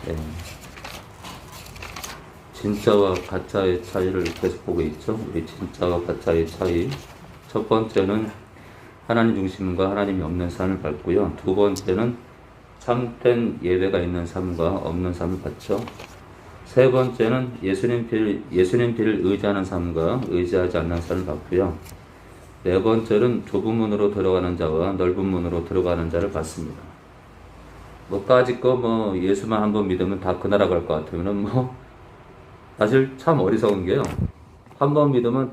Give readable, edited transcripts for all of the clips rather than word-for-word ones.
예. 진짜와 가짜의 차이를 계속 보고 있죠. 우리 진짜와 가짜의 차이. 첫 번째는 하나님 중심과 하나님이 없는 삶을 갖고요. 두 번째는 참된 예배가 있는 삶과 없는 삶을 갖죠. 세 번째는 예수님 피를 의지하는 삶과 의지하지 않는 삶을 갖고요. 네 번째는 좁은 문으로 들어가는 자와 넓은 문으로 들어가는 자를 갖습니다. 까짓거 예수만 한번 믿으면 다 그 나라 갈 것 같으면은 사실 참 어리석은 게요. 한 번 믿으면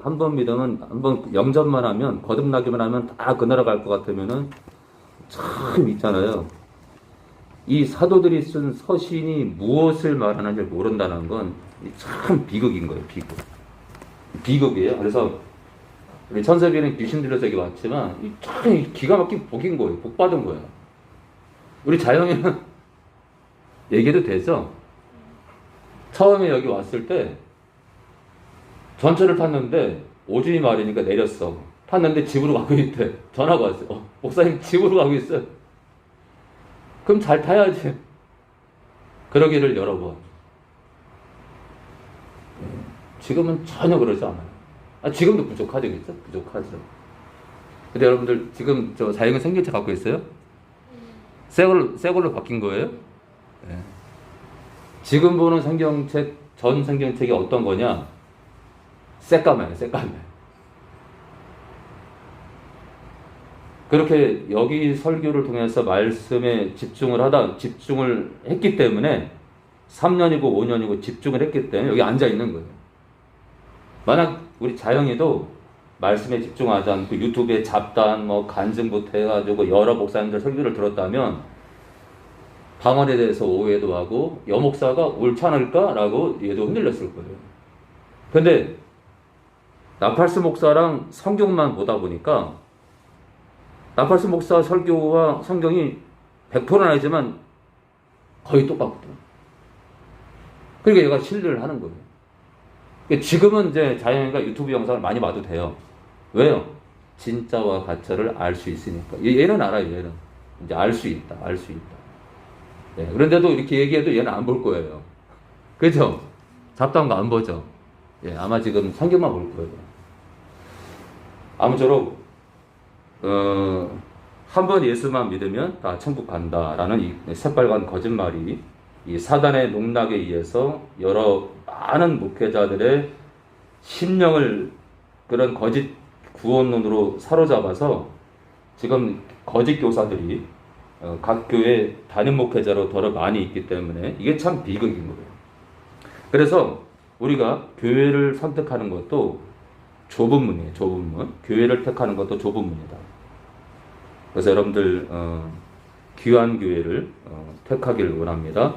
한번 영접만 하면, 거듭나기만 하면 다 그 나라 갈 것 같으면은 참 있잖아요. 이 사도들이 쓴 서신이 무엇을 말하는지 모른다는 건 참 비극인 거예요, 비극. 비극이에요. 그래서 우리 천사교회는 귀신 들려서 여기 왔지만 참 기가 막힌 복인 거예요. 복 받은 거예요. 우리 자영이는 얘기해도 되죠? 처음에 여기 왔을 때 전철을 탔는데 오준이 말이니까 내렸어. 탔는데 집으로 가고 있대. 전화가 왔어요. 목사님 집으로 가고 있어요. 그럼 잘 타야지. 그러기를 여러 번. 지금은 전혀 그러지 않아요. 지금도 부족하죠, 그죠? 부족하죠. 근데 여러분들 지금 저 자영은 생명체 갖고 있어요? 새 걸로 바뀐 거예요? 네. 지금 보는 성경책, 전 성경책이 어떤 거냐? 새까매요, 새까매. 그렇게 여기 설교를 통해서 말씀에 집중을 했기 때문에 3년이고 5년이고 집중을 했기 때문에 여기 앉아 있는 거예요. 만약 우리 자영이도 말씀에 집중하지 않고 유튜브에 잡단, 간증부터 해가지고 여러 목사님들 설교를 들었다면 방언에 대해서 오해도 하고 여목사가 옳지 않을까라고 얘도 흔들렸을 거예요. 근데 나팔스 목사랑 성경만 보다 보니까 나팔스 목사 설교와 성경이 100%는 아니지만 거의 똑같거든. 그러니까 얘가 신뢰를 하는 거예요. 지금은 이제 자영이가 유튜브 영상을 많이 봐도 돼요. 왜요? 진짜와 가짜를 알 수 있으니까. 얘는 알아요, 얘는. 이제 알 수 있다. 네, 그런데도 이렇게 얘기해도 얘는 안 볼 거예요. 그죠? 잡다한 거 안 보죠? 예, 아마 지금 성경만 볼 거예요. 아무쪼록, 한 번 예수만 믿으면 다 천국 간다라는 이 새빨간 거짓말이 이 사단의 농락에 의해서 여러 많은 목회자들의 심령을 그런 거짓 구원론으로 사로잡아서 지금 거짓 교사들이 각 교회 담임 목회자로 더러 많이 있기 때문에 이게 참 비극인 거예요. 그래서 우리가 교회를 선택하는 것도 좁은 문이에요. 좁은 문. 교회를 택하는 것도 좁은 문이다. 그래서 여러분들 귀한 교회를 택하기를 원합니다.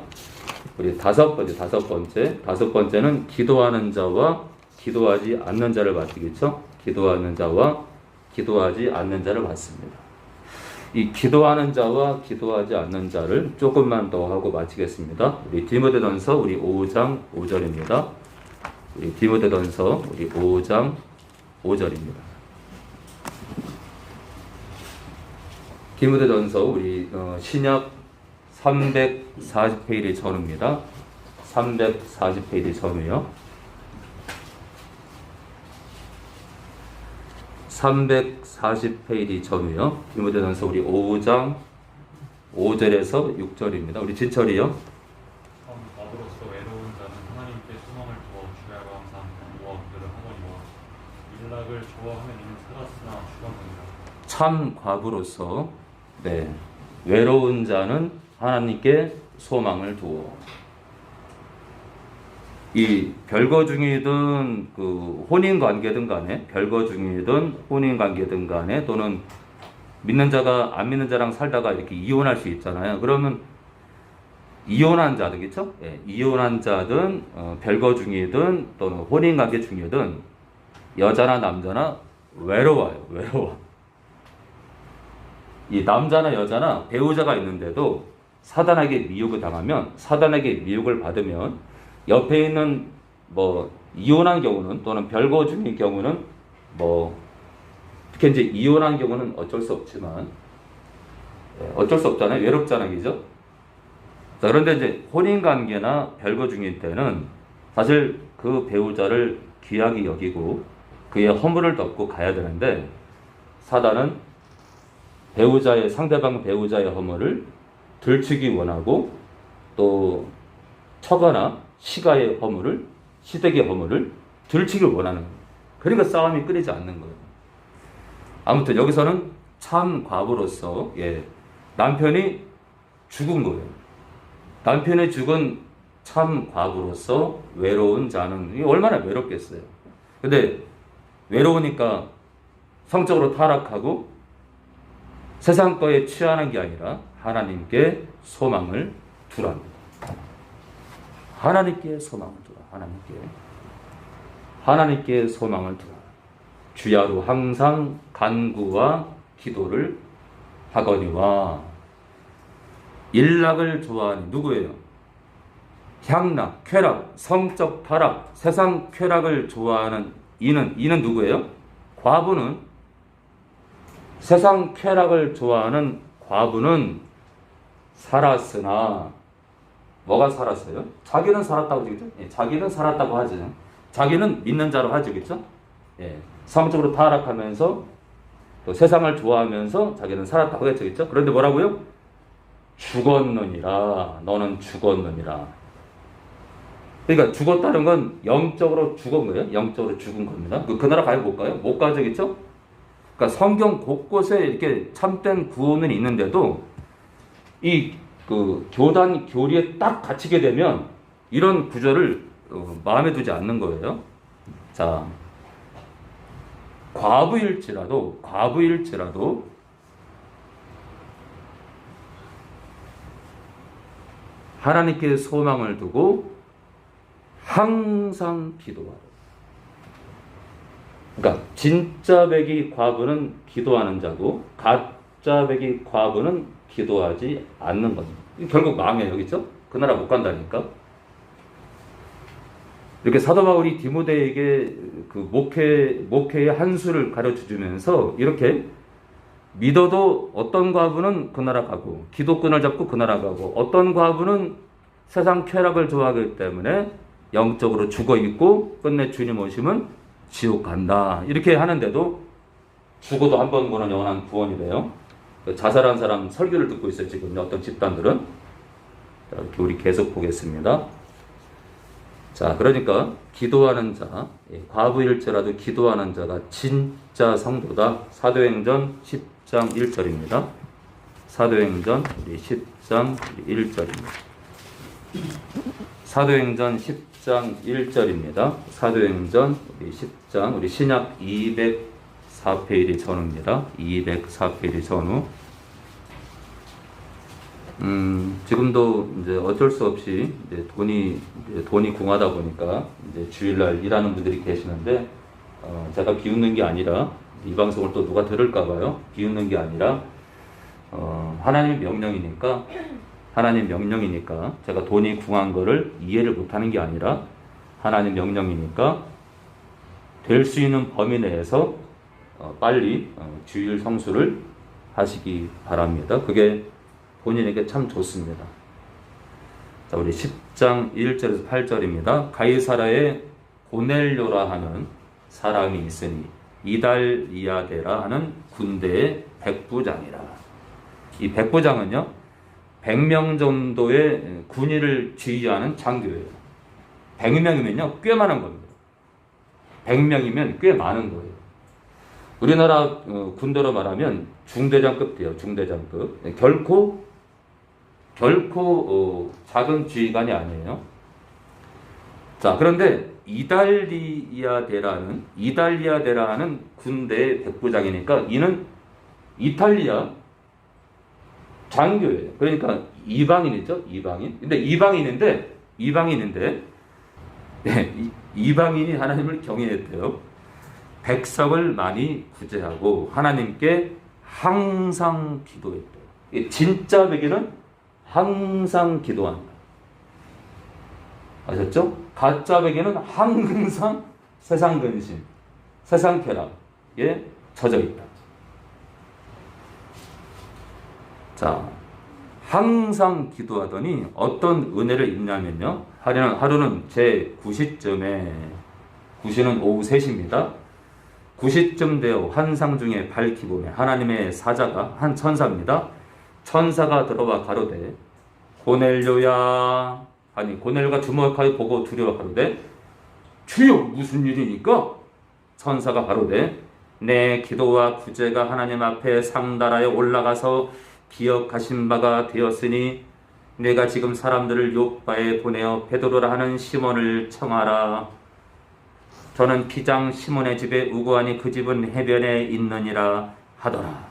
우리 다섯 번째는 기도하는 자와 기도하지 않는 자를 맡기겠죠? 기도하는 자와 기도하지 않는 자를 맡습니다. 이 기도하는 자와 기도하지 않는 자를 조금만 더 하고 마치겠습니다. 우리 디모데전서 우리 5장 5절입니다. 우리 디모데전서 우리 5장 5절입니다. 디모데전서 우리 신약 340페이지 전후입니다. 340페이지 전후요. 340페이지 전후요. 디모데전서 우리 5장 5절에서 6절입니다. 우리 진철이요. 과부로서 외로운 자는 하나님께 소망을 두어 주야가 항상 무와 그들을 하거니와 일락을 좋아하면 이는 살았으나 죽었느니라. 참 과부로서 외로운 자는 하나님께 소망을 두어. 이 별거 중이든 혼인 관계든 간에 또는 믿는 자가 안 믿는 자랑 살다가 이렇게 이혼할 수 있잖아요. 그러면 이혼한 자들이겠죠? 예, 이혼한 자든 별거 중이든 또는 혼인 관계 중이든 여자나 남자나 외로워. 이 남자나 여자나 배우자가 있는데도 사단에게 미혹을 당하면, 사단에게 미혹을 받으면 옆에 있는 이혼한 경우는 또는 별거 중인 경우는 특히 이제 이혼한 경우는 어쩔 수 없지만 어쩔 수 없잖아요. 외롭잖아요, 그죠? 자, 그런데 이제 혼인관계나 별거 중일 때는 사실 그 배우자를 귀하게 여기고 그의 허물을 덮고 가야 되는데 사단은 상대방 배우자의 허물을 들추기 원하고 또 처가나 시가의 허물을, 시댁의 허물을 들추기를 원하는 거예요. 그러니까 싸움이 끊이지 않는 거예요. 아무튼 여기서는 참 과부로서 남편이 죽은 거예요. 남편이 죽은 참 과부로서 외로운 자는 이게 얼마나 외롭겠어요. 근데 외로우니까 성적으로 타락하고 세상 거에 취하는 게 아니라 하나님께 소망을 두랍니다. 하나님께 소망을 두라. 하나님께 소망을 두라. 주야로 항상 간구와 기도를 하거니와. 일락을 좋아하는 누구예요? 향락, 쾌락, 성적 타락, 세상 쾌락을 좋아하는 이는 누구예요? 과부는 세상 쾌락을 좋아하는 과부는 살았으나 뭐가 살았어요? 자기는 살았다고 하죠. 자기는 살았다고 하죠. 자기는 믿는 자로 하죠. 그렇죠? 성적으로 타락하면서 또 세상을 좋아하면서 자기는 살았다고 했죠. 그렇죠? 그런데 뭐라고요? 죽었느니라. 너는 죽었느니라. 그러니까 죽었다는 건 영적으로 죽은 거예요. 영적으로 죽은 겁니다. 그 나라 가요? 못 가요? 못 가죠. 그렇죠? 그러니까 성경 곳곳에 이렇게 참된 구원은 있는데도 이 교단 교리에 딱 갇히게 되면 이런 구절을 마음에 두지 않는 거예요. 자, 과부일지라도 하나님께 소망을 두고 항상 기도하라. 그러니까 진짜 백이 과부는 기도하는 자고 가짜 백이 과부는 기도하지 않는 겁니다. 결국 망해요. 그렇죠? 그 나라 못 간다니까. 이렇게 사도 바울이 디모데에게 그 목회의 한 수를 가르쳐 주면서 이렇게 믿어도 어떤 과부는 그 나라 가고 기도권을 잡고 그 나라 가고 어떤 과부는 세상 쾌락을 좋아하기 때문에 영적으로 죽어 있고 끝내 주님 오시면 지옥 간다. 이렇게 하는데도 죽어도 한 번 보는 영원한 구원이 돼요. 자살한 사람 설교를 듣고 있어요. 지금 어떤 집단들은. 자, 이렇게 우리 계속 보겠습니다. 자, 그러니까 기도하는 자, 과부일지라도 기도하는 자가 진짜 성도다. 사도행전 10장 1절입니다. 사도행전 우리 10장 1절입니다. 사도행전 10장 1절입니다. 사도행전 우리 10장 우리 신약 204페이지 전후입니다. 204페이지 전후. 지금도 이제 어쩔 수 없이 이제 돈이 궁하다 보니까 이제 주일날 일하는 분들이 계시는데, 제가 비웃는 게 아니라, 이 방송을 또 누가 들을까봐요. 비웃는 게 아니라, 하나님의 명령이니까 제가 돈이 궁한 거를 이해를 못하는 게 아니라, 하나님 명령이니까 될 수 있는 범위 내에서 빨리 주일 성수를 하시기 바랍니다. 그게 본인에게 참 좋습니다. 자, 우리 10장 1절에서 8절입니다. 가이사라에 고넬료라 하는 사람이 있으니 이달리아데라 하는 군대의 백부장이라. 이 백부장은요, 100명 정도의 군의를 지휘하는 장교예요. 100명이면요, 꽤 많은 겁니다. 100명이면 꽤 많은 거예요. 우리나라 군대로 말하면 중대장급 돼요. 중대장급. 결코 작은 지휘관이 아니에요. 자, 그런데 이달리아데라는 군대의 백부장이니까 이는 이탈리아 장교예요. 그러니까 이방인이죠. 이방인. 근데 이방인이 하나님을 경외했대요. 백성을 많이 구제하고 하나님께 항상 기도했대요. 진짜 백인은 항상 기도한다. 아셨죠? 가짜 백인은 항상 세상 근심, 세상 쾌락에 젖어 있다. 자, 항상 기도하더니 어떤 은혜를 입냐면요. 하루는 제 9시쯤에, 9시는 오후 3시입니다. 9시쯤 되어 환상 중에 밝히 보면 하나님의 사자가, 한 천사입니다. 천사가 들어와 가로되 고넬료야 하니, 고넬료가 주목하여 보고 두려워 가로되 주여 무슨 일이니까? 천사가 가로되 내 기도와 구제가 하나님 앞에 상달하여 올라가서 기억하신 바가 되었으니 내가 지금 사람들을 요바에 보내어 베드로라 하는 시몬을 청하라. 저는 피장 시몬의 집에 우고하니 그 집은 해변에 있느니라 하더라.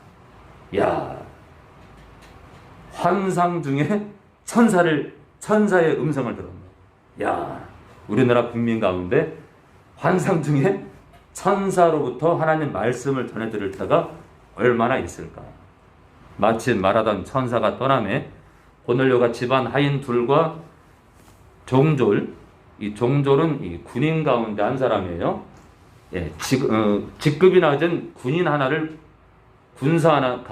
야, 환상 중에 천사의 음성을 들었네. 야, 우리나라 국민 가운데 환상 중에 천사로부터 하나님 말씀을 전해 들을 때가 얼마나 있을까? 마침 말하던 천사가 떠나매 고넬료가 집안 하인 둘과 종졸, 이 종졸은 이 군인 가운데 한 사람이에요. 예, 직급이 낮은 군인 하나를, 군사 하나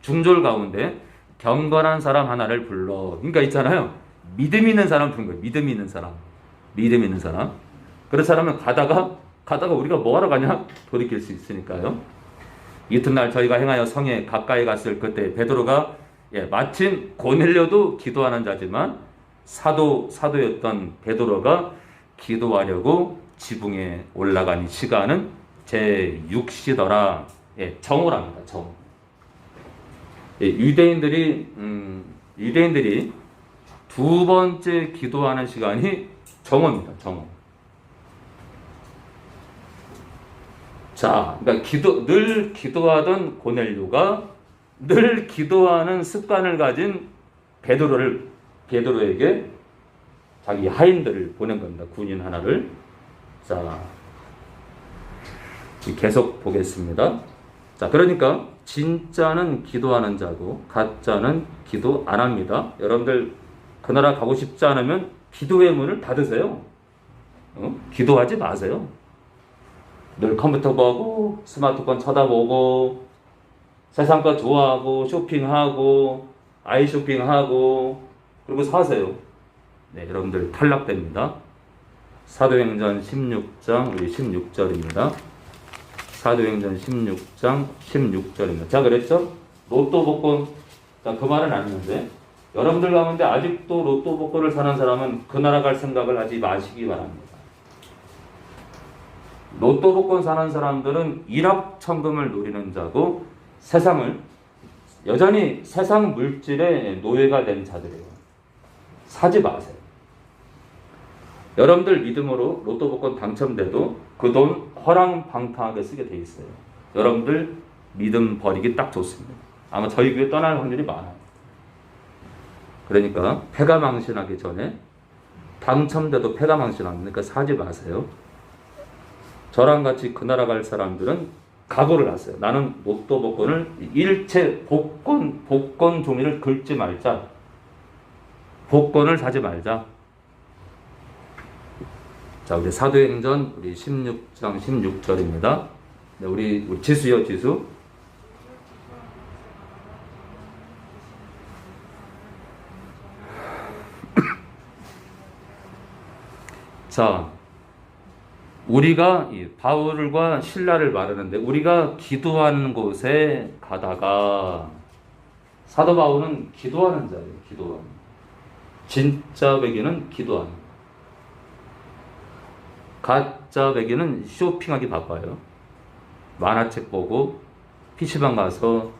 중졸 가운데 경건한 사람 하나를 불러. 그러니까 있잖아요. 믿음 있는 사람 부른 거예요. 믿음 있는 사람. 그런 사람은 가다가 우리가 뭐하러 가냐? 돌이킬 수 있으니까요. 이튿날 저희가 행하여 성에 가까이 갔을 그때 베드로가, 마침 고넬료도 기도하는 자지만 사도였던 베드로가 기도하려고 지붕에 올라간 시간은 제 6시더라. 정오랍니다. 정오. 유대인들이 두 번째 기도하는 시간이 정오입니다. 정오. 자, 그러니까 늘 기도하던 고넬료가 늘 기도하는 습관을 가진 베드로에게 자기 하인들을 보낸 겁니다. 군인 하나를. 자, 계속 보겠습니다. 자, 그러니까 진짜는 기도하는 자고 가짜는 기도 안 합니다. 여러분들 그 나라 가고 싶지 않으면 기도의 문을 닫으세요. 기도하지 마세요. 늘 컴퓨터 보고 스마트폰 쳐다보고 세상 거 좋아하고 쇼핑하고 아이쇼핑하고 그리고 사세요. 네, 여러분들 탈락됩니다. 사도행전 16장 우리 16절입니다. 사도행전 16장 16절입니다. 자, 그랬죠? 로또 복권. 자, 그 말은 아니는데 여러분들 가운데 아직도 로또 복권을 사는 사람은 그 나라 갈 생각을 하지 마시기 바랍니다. 로또 복권 사는 사람들은 일확천금을 노리는 자고 여전히 세상 물질의 노예가 된 자들이에요. 사지 마세요. 여러분들 믿음으로 로또 복권 당첨돼도 그 돈 허랑방탕하게 쓰게 돼 있어요. 여러분들 믿음 버리기 딱 좋습니다. 아마 저희 교회 떠날 확률이 많아요. 그러니까 패가망신하기 전에 당첨돼도 패가망신하니까 사지 마세요. 저랑 같이 그 나라 갈 사람들은 각오를 하세요. 나는 로또 복권을 일체 복권 종이를 긁지 말자. 복권을 사지 말자. 자, 우리 사도행전 우리 16장 16절입니다. 네, 우리 지수요, 지수. 자, 우리가 바울과 실라를 말하는데 우리가 기도하는 곳에 가다가 사도 바울은 기도하는 자예요. 기도하는. 진짜 베개는 기도하는. 가짜 베개는 쇼핑하기 바빠요. 만화책 보고 PC방 가서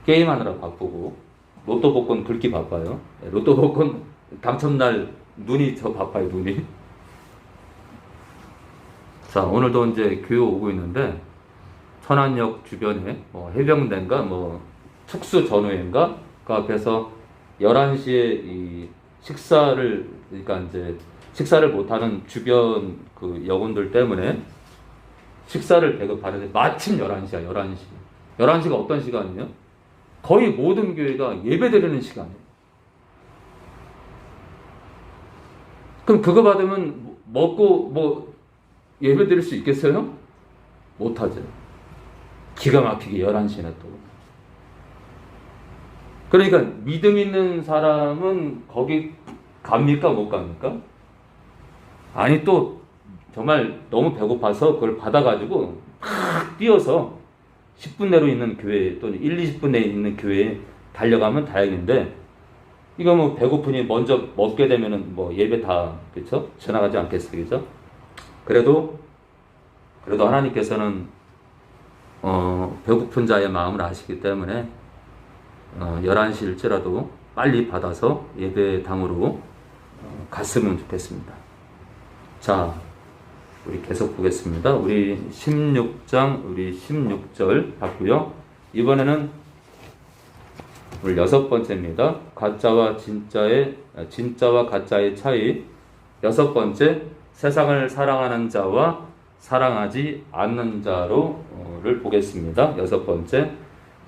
게임하느라 바쁘고 로또 복권 긁기 바빠요. 로또 복권 당첨날 눈이 더 바빠요. 눈이. 자, 오늘도 이제 교회 오고 있는데 천안역 주변에 해병대인가 특수 전후회인가 그 앞에서 11시에 이 식사를 못하는 주변 그 여군들 때문에 식사를 배급하는데 마침 11시야. 11시가 어떤 시간이에요? 거의 모든 교회가 예배 드리는 시간이에요. 그럼 그거 받으면 먹고 예배 드릴 수 있겠어요? 못하죠. 기가 막히게 11시네 또. 그러니까 믿음 있는 사람은 거기 갑니까? 못 갑니까? 아니 또 정말 너무 배고파서 그걸 받아가지고 팍 뛰어서 10분 내로 있는 교회 또는 1, 20분 내에 있는 교회에 달려가면 다행인데 이거 뭐 배고프니 먼저 먹게 되면은 뭐 예배 다 그렇죠? 지나가지 않겠어요, 그죠? 그래도 하나님께서는 배고픈 자의 마음을 아시기 때문에 11시일지라도 빨리 받아서 예배당으로 갔으면 좋겠습니다. 자, 우리 계속 보겠습니다. 우리 16장, 우리 16절 봤고요. 이번에는 우리 6번째입니다. 진짜와 가짜의 차이. 6번째, 세상을 사랑하는 자와 사랑하지 않는 자로를 보겠습니다. 6번째,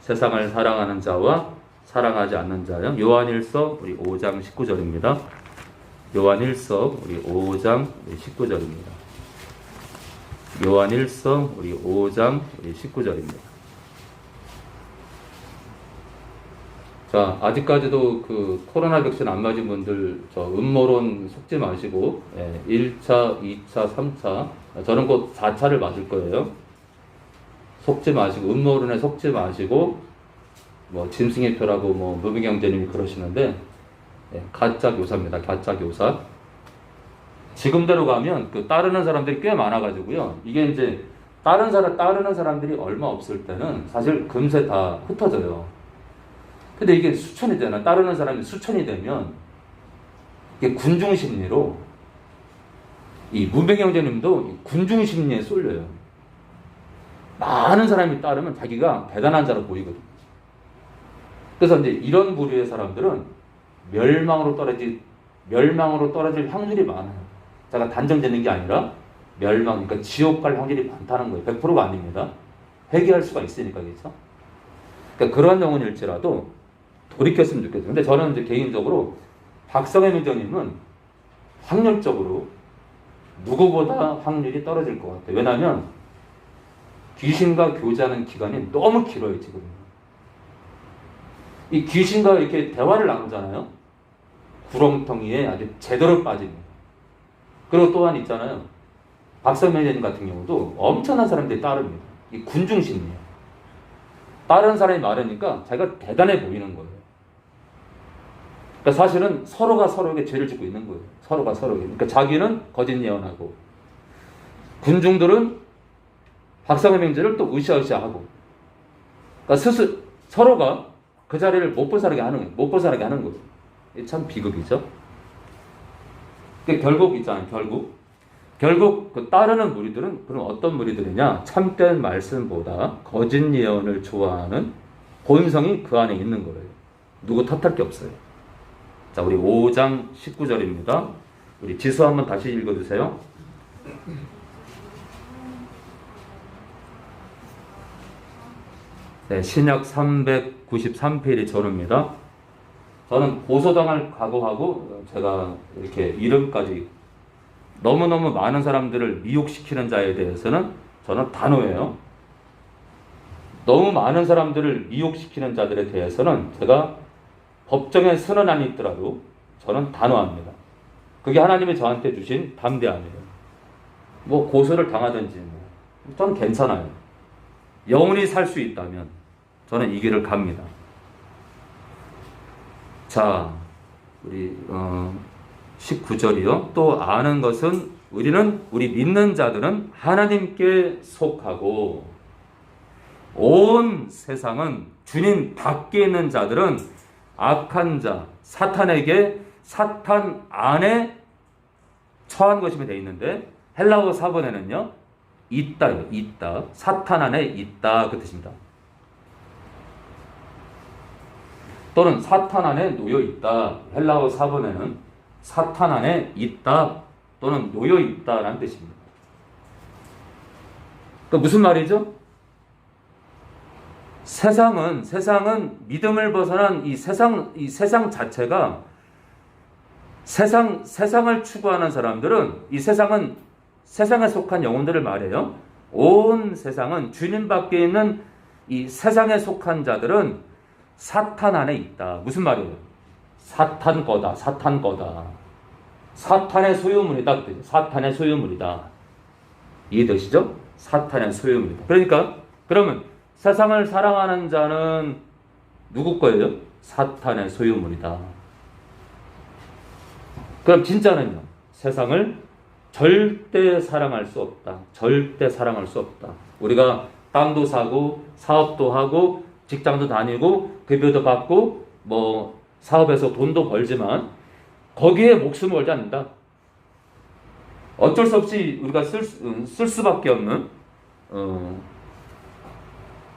세상을 사랑하는 자와 사랑하지 않는 자요. 요한일서 우리 5장 19절입니다. 요한일서 우리 5장 19절입니다. 요한일서 우리 5장 우리 19절입니다. 자, 아직까지도 그 코로나 백신 안 맞은 분들 저 음모론 속지 마시고 1차, 2차, 3차 저는 곧 4차를 맞을 거예요. 속지 마시고 음모론에 속지 마시고 뭐 짐승의 표라고 뭐 무비경제님이 그러시는데 가짜 교사입니다. 가짜 교사. 지금대로 가면 그 따르는 사람들이 꽤 많아가지고요. 이게 이제 따르는 사람들이 얼마 없을 때는 사실 금세 다 흩어져요. 근데 이게 수천이 되나 따르는 사람이 수천이 되면 이게 군중 심리로 이 문배경제님도 군중 심리에 쏠려요. 많은 사람이 따르면 자기가 대단한 자로 보이거든요. 그래서 이제 이런 부류의 사람들은 멸망으로 떨어질 확률이 많아요. 제가 단정짓는 게 아니라 멸망, 그러니까 지옥 갈 확률이 많다는 거예요. 100%가 아닙니다. 회개할 수가 있으니까, 그렇죠? 그러니까 그러한 영혼일지라도 돌이켰으면 좋겠어요. 근데 저는 이제 개인적으로 박성애 민정님은 확률적으로 누구보다 확률이 떨어질 것 같아요. 왜냐하면 귀신과 교제하는 기간이 너무 길어요, 지금. 이 귀신과 이렇게 대화를 나누잖아요. 구렁텅이에 아주 제대로 빠집니다. 그리고 또한 있잖아요. 박성매님 같은 경우도 엄청난 사람들이 따릅니다. 이 군중심리예요. 다른 사람이 많으니까 자기가 대단해 보이는 거예요. 그러니까 사실은 서로가 서로에게 죄를 짓고 있는 거예요. 서로가 서로에게. 그러니까 자기는 거짓 예언하고 군중들은 박성애 명제를 또 으쌰으쌰하고. 그러니까 서로가 그 자리를 못 벗어나게 하는 거예요. 이게 참 비극이죠. 결국 있잖아요. 결국 그 따르는 무리들은 그럼 어떤 무리들이냐? 참된 말씀보다 거짓 예언을 좋아하는 본성이 그 안에 있는 거예요. 누구 탓할 게 없어요. 자, 우리 5장 19절입니다. 우리 지수 한번 다시 읽어주세요. 네, 신약 393페이지 전후입니다. 저는 고소당할 각오하고 제가 이렇게 이름까지 너무너무 많은 사람들을 미혹시키는 자에 대해서는 저는 단호해요. 너무 많은 사람들을 미혹시키는 자들에 대해서는 제가 법정에 서는 안이 있더라도 저는 단호합니다. 그게 하나님이 저한테 주신 담대함이에요. 뭐 고소를 당하든지 저는 괜찮아요. 영원히 살 수 있다면 저는 이 길을 갑니다. 자, 우리 19절이요. 또 아는 것은 우리 믿는 자들은 하나님께 속하고 온 세상은 주님 밖에 있는 자들은 악한 자, 사탄 안에 처한 것이면 되어 있는데 헬라어 사본에는요. 있다. 사탄 안에 있다 그 뜻입니다. 또는 사탄 안에 놓여 있다. 헬라어 사본에는 사탄 안에 있다 또는 놓여 있다라는 뜻입니다. 그러니까 무슨 말이죠? 세상은 믿음을 벗어난 이 세상 자체가 세상을 추구하는 사람들은 이 세상에 속한 영혼들을 말해요. 온 세상은 주님 밖에 있는 이 세상에 속한 자들은 사탄 안에 있다. 무슨 말이에요? 사탄 거다. 사탄 거다. 사탄의 소유물이다. 사탄의 소유물이다. 이해되시죠? 사탄의 소유물이다. 그러니까 그러면 세상을 사랑하는 자는 누구 거예요? 사탄의 소유물이다. 그럼 진짜는요? 세상을 절대 사랑할 수 없다. 절대 사랑할 수 없다. 우리가 땅도 사고 사업도 하고 직장도 다니고 급여도 받고 뭐 사업에서 돈도 벌지만 거기에 목숨을 걸지 않는다. 어쩔 수 없이 우리가 쓸 수밖에 없는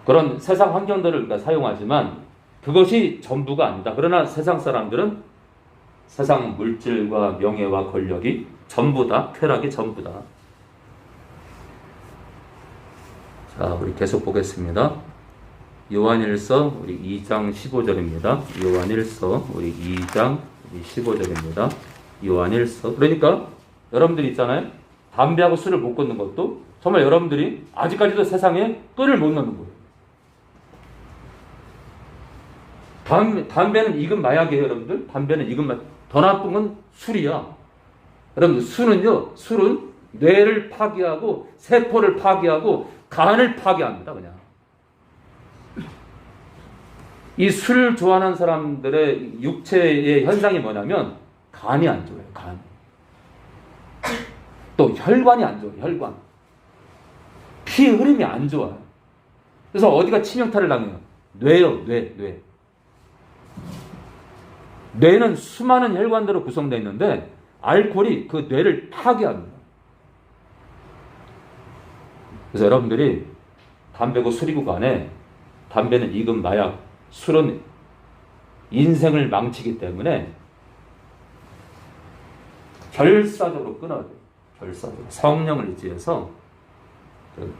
그런 세상 환경들을 우리가 사용하지만 그것이 전부가 아니다. 그러나 세상 사람들은 세상 물질과 명예와 권력이 전부다. 쾌락이 전부다. 자, 우리 계속 보겠습니다. 요한일서 우리 2장 15절입니다. 요한일서 우리 2장 15절입니다. 요한일서. 그러니까 여러분들이 있잖아요. 담배하고 술을 못 끊는 것도 정말 여러분들이 아직까지도 세상에 끈을 못 넣는 거예요. 담배는 익은 마약이에요, 여러분들. 담배는 익은 마약. 더 나쁜 건 술이야. 여러분들, 술은 뇌를 파괴하고 세포를 파괴하고 간을 파괴합니다, 그냥. 이 술을 좋아하는 사람들의 육체의 현상이 뭐냐면 간이 안 좋아요, 간. 또 혈관이 안 좋아요, 혈관. 피 흐름이 안 좋아요. 그래서 어디가 치명타를 당해요? 뇌요, 뇌. 뇌는 수많은 혈관들로 구성되어 있는데 알코올이 그 뇌를 파괴합니다. 그래서 여러분들이 담배고 술이고 간에 담배는 익은 마약, 술은 인생을 망치기 때문에 결사적으로 끊어야 돼요. 결사적으로. 성령을 의지해서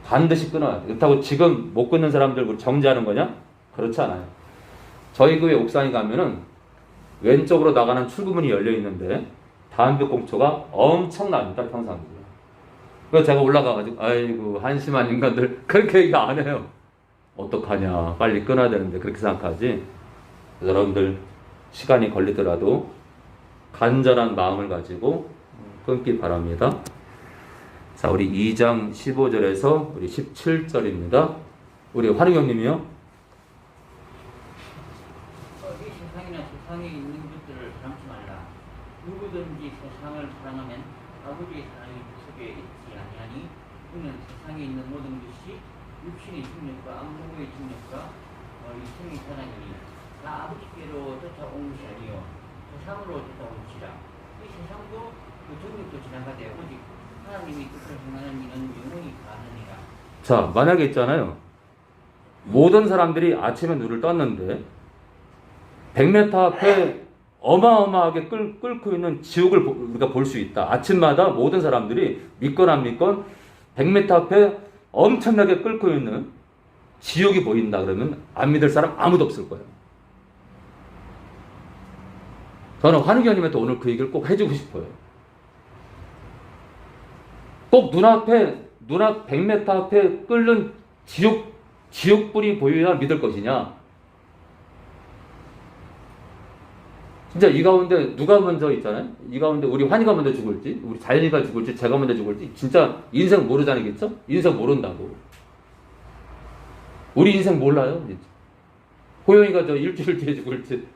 반드시 끊어야 돼요. 그렇다고 지금 못 끊는 사람들 정지하는 거냐? 그렇지 않아요. 저희 교회 옥상에 가면은 왼쪽으로 나가는 출구문이 열려 있는데 담배 꽁초가 엄청납니다. 평상시에. 그래서 제가 올라가가지고 아이고 한심한 인간들 그렇게 얘기 안 해요. 어떡하냐, 빨리 끊어야 되는데 그렇게 생각하지. 여러분들 시간이 걸리더라도 간절한 마음을 가지고 끊기 바랍니다. 자, 우리 2장 15절에서 우리 17절입니다. 우리 환희경님이요. 세상에 있는 것들을 사랑치 말라. 누구든지 세상을 사랑하면 아버지의 사랑이 그 속에 있지 아니하니 그는 세상에 있는 모든 것이 육신의 중력과 안목의 중력과 이성의 사랑이니 다 아버지께로 쫓아온 것이 아니요 세상으로 쫓아온 것이라. 이 세상도 그 중력도 지나가되 오직 하나님이 뜻을 행하는 이는 영원히 가느니라. 자, 만약에 있잖아요. 모든 사람들이 아침에 눈을 떴는데 100m 앞에 어마어마하게 끓고 있는 지옥을 우리가 볼 수 있다. 아침마다 모든 사람들이 믿건 안 믿건 100m 앞에 엄청나게 끓고 있는 지옥이 보인다 그러면 안 믿을 사람 아무도 없을 거예요. 저는 환희경님한테 오늘 그 얘기를 꼭 해주고 싶어요. 꼭 눈앞 100m 앞에 끓는 지옥불이 보여야 믿을 것이냐? 진짜 이 가운데 누가 먼저 있잖아요? 이 가운데 우리 환희가 먼저 죽을지, 우리 자연이가 죽을지, 제가 먼저 죽을지, 진짜 인생 모르잖아겠죠? 인생 모른다고. 우리 인생 몰라요, 진짜. 호영이가 저 일주일 뒤에 죽을지,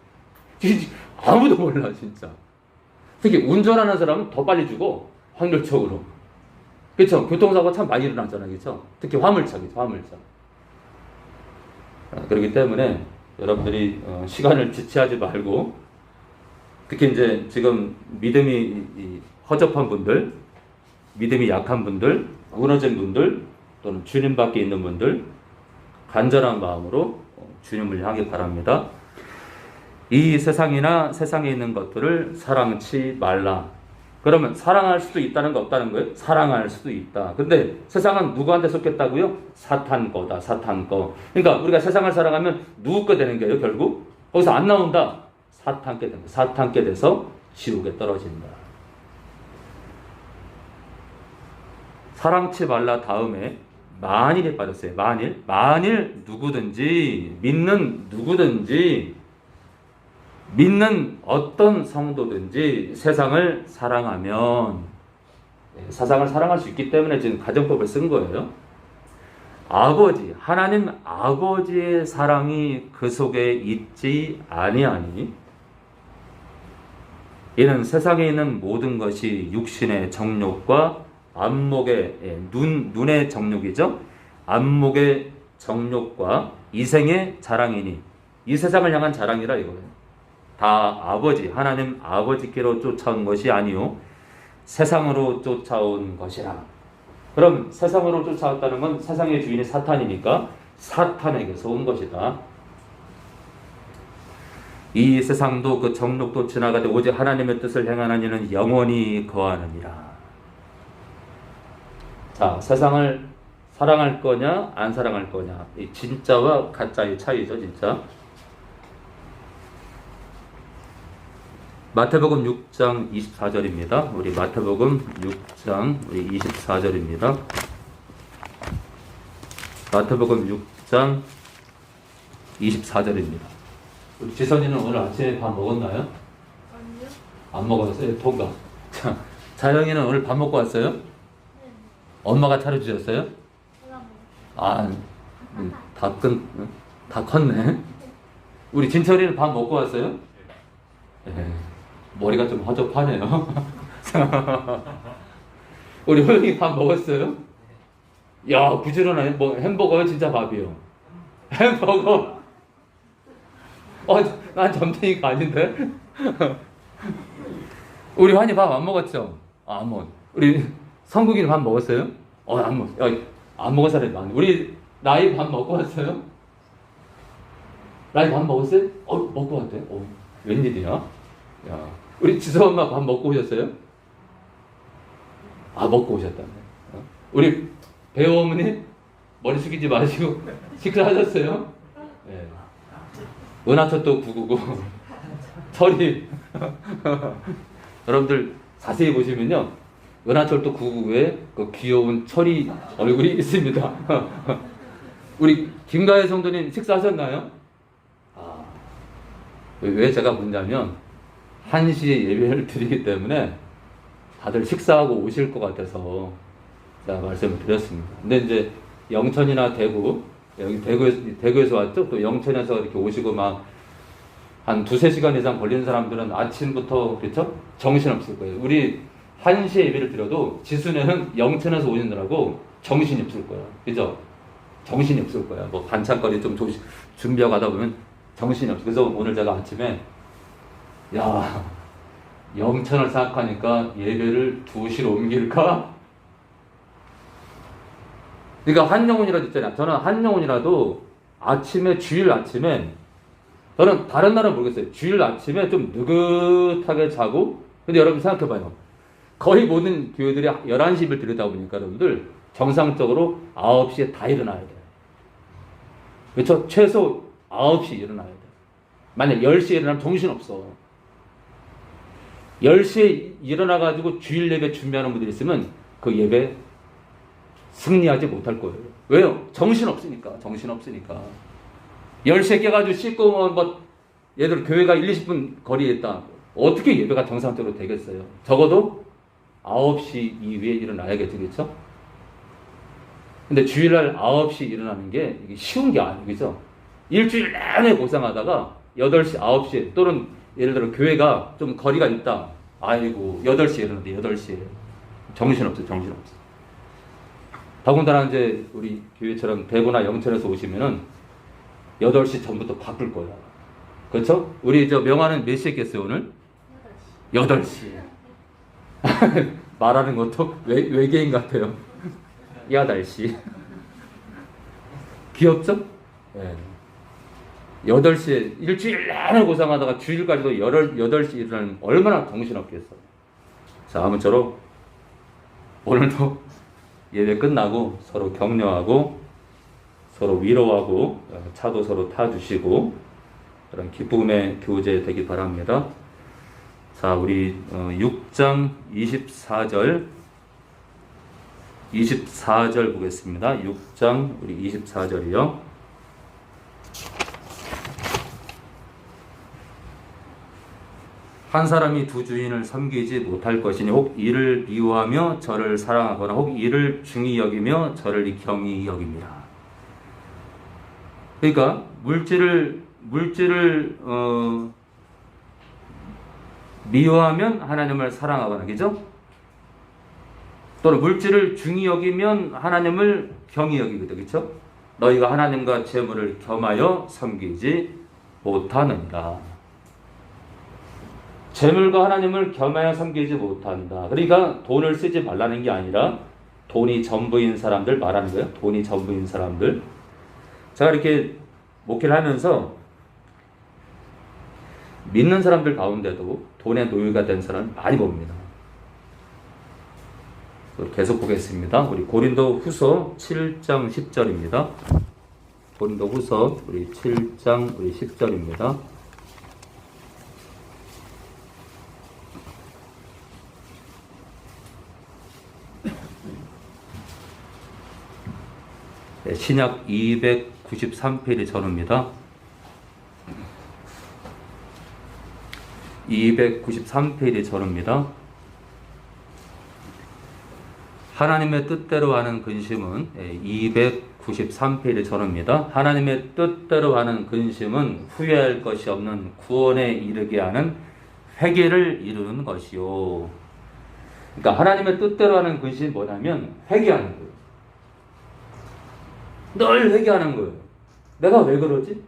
아무도 몰라, 진짜. 특히 운전하는 사람은 더 빨리 죽어, 확률적으로. 그쵸? 교통사고가 참 많이 일어나잖아요, 그쵸? 특히 화물차겠죠, 화물차. 그렇기 때문에 여러분들이 시간을 지체하지 말고, 특히 이제 지금 믿음이 허접한 분들, 믿음이 약한 분들, 무너진 분들, 또는 주님 밖에 있는 분들, 간절한 마음으로 주님을 향해 바랍니다. 이 세상이나 세상에 있는 것들을 사랑치 말라. 그러면 사랑할 수도 있다는 거 없다는 거예요? 사랑할 수도 있다. 근데 세상은 누구한테 속했다고요? 사탄 거다, 사탄 거. 그러니까 우리가 세상을 사랑하면 누구 거 되는 거예요, 결국? 거기서 안 나온다. 사탄께 된다. 사탄께 돼서 지옥에 떨어진다. 사랑치 말라 다음에 만일에 빠졌어요. 만일 누구든지 믿는 어떤 성도든지 세상을 사랑하면, 세상을 사랑할 수 있기 때문에 지금 가정법을 쓴 거예요. 하나님 아버지의 사랑이 그 속에 있지 아니하니 이는 세상에 있는 모든 것이 육신의 정욕과 안목의 눈의 정욕이죠. 안목의 정욕과 이생의 자랑이니, 이 세상을 향한 자랑이라 이거예요. 다 하나님 아버지께로 쫓아온 것이 아니요 세상으로 쫓아온 것이라. 그럼 세상으로 쫓아왔다는 건 세상의 주인이 사탄이니까 사탄에게서 온 것이다. 이 세상도 그 정욕도 지나가되 오직 하나님의 뜻을 행하는 이는 영원히 거하느니라. 자, 세상을 사랑할 거냐 안 사랑할 거냐, 이 진짜와 가짜의 차이죠. 진짜. 마태복음 6장 24절입니다. 우리 마태복음 6장 24절입니다. 마태복음 6장 24절입니다. 우리 지선이는 오늘 아침에 밥 먹었나요? 아니요. 안 먹었어요? 통과. 자, 자영이는 오늘 밥 먹고 왔어요? 네. 엄마가 차려주셨어요? 제가 다 컸네. 우리 진철이는 밥 먹고 왔어요? 네. 머리가 좀 허접하네요. 우리 호영이 밥 먹었어요? 야, 부지런하네. 뭐 햄버거요? 진짜 밥이요? 햄버거? 난 점쟁이가 아닌데? 우리 환이 밥 안 먹었죠? 안 먹었. 우리 성국이는 밥 먹었어요? 안 먹었어. 안 먹은 사람이 많네. 우리 라이 밥 먹고 왔어요? 라이 밥 먹었어요? 먹고 왔대. 웬일이야? 야, 우리 지수 엄마 밥 먹고 오셨어요? 먹고 오셨다네. 우리 배우 어머니 머리 숙이지 마시고 식사하셨어요? 네. 은하철도 999 철이 여러분들 자세히 보시면요, 은하철도 999에 그 귀여운 철이 얼굴이 있습니다. 우리 김가혜 성도님 식사하셨나요? 왜 제가 묻냐면 1시에 예배를 드리기 때문에 다들 식사하고 오실 것 같아서 제가 말씀을 드렸습니다. 근데 이제 영천이나 대구, 여기 대구에서 왔죠? 또 영천에서 이렇게 오시고 막 한 2-3시간 이상 걸리는 사람들은 아침부터, 그렇죠? 정신없을 거예요. 우리 1시에 예배를 드려도 지순에는 영천에서 오시느라고 정신이 없을 거예요. 그죠? 정신이 없을 거야. 뭐 반찬거리 좀 준비하고 하다 보면 정신이 없어. 그래서 오늘 제가 아침에 영천을 생각하니까 예배를 2시로 옮길까? 그러니까 한 영혼이라도 있잖아요. 저는 한 영혼이라도 주일 아침에, 저는 다른 날은 모르겠어요. 주일 아침에 좀 느긋하게 자고, 근데 여러분 생각해봐요. 거의 모든 교회들이 11시 예배를 드리다 보니까 여러분들 정상적으로 9시에 다 일어나야 돼요. 그렇죠? 최소 9시에 일어나야 돼요. 만약 10시에 일어나면 정신없어. 10시에 일어나가지고 주일 예배 준비하는 분들이 있으면 그 예배 승리하지 못할 거예요. 왜요? 정신없으니까. 10시에 깨가지고 씻고 얘들 교회가 1-20분 거리에 있다. 어떻게 예배가 정상적으로 되겠어요? 적어도 9시 이후에 일어나야겠죠. 그렇죠? 근데 주일날 9시 일어나는 게 이게 쉬운 게 아니에요. 그죠? 일주일 내내 고생하다가 8시, 9시에, 또는 예를 들어 교회가 좀 거리가 있다. 아이고, 8시에 일어나는데 8시에. 정신없어. 더군다나 이제 우리 교회처럼 대구나 영천에서 오시면은 8시 전부터 바쁠 거야. 그렇죠? 우리 명화는 몇 시에 깼어요, 오늘? 8시. 말하는 것도 외계인 같아요. 8시. 귀엽죠? 네. 8시에 일주일 내내 고생하다가 주일까지도 8시 일어나는 얼마나 정신없겠어. 자, 아무쪼록 오늘도 예배 끝나고 서로 격려하고 서로 위로하고 차도 서로 타주시고 그런 기쁨의 교제 되기 바랍니다. 자, 우리 6장 24절 24절 보겠습니다. 6장 우리 24절이요. 한 사람이 두 주인을 섬기지 못할 것이니 혹 이를 미워하며 저를 사랑하거나 혹 이를 중히 여기며 저를 경히 여깁니다. 그러니까 물질을 미워하면 하나님을 사랑하거나, 그죠? 또는 물질을 중히 여기면 하나님을 경히 여기거든, 그죠? 너희가 하나님과 재물을 겸하여 섬기지 못하느니라. 재물과 하나님을 겸하여 섬기지 못한다. 그러니까 돈을 쓰지 말라는 게 아니라 돈이 전부인 사람들 말하는 거예요. 돈이 전부인 사람들. 제가 이렇게 목회를 하면서 믿는 사람들 가운데도 돈의 노예가 된 사람을 많이 봅니다. 계속 보겠습니다. 우리 고린도 후서 7장 10절입니다. 고린도 후서 우리 7장 우리 10절입니다. 네, 신약 293페이지 전후입니다. 293페이지 전후입니다. 하나님의 뜻대로 하는 근심은 293페이지 전후입니다. 하나님의 뜻대로 하는 근심은 후회할 것이 없는 구원에 이르게 하는 회개를 이루는 것이요. 그러니까 하나님의 뜻대로 하는 근심이 뭐냐면 회개하는 거예요. 늘 회개하는 거예요. 내가 왜 그러지?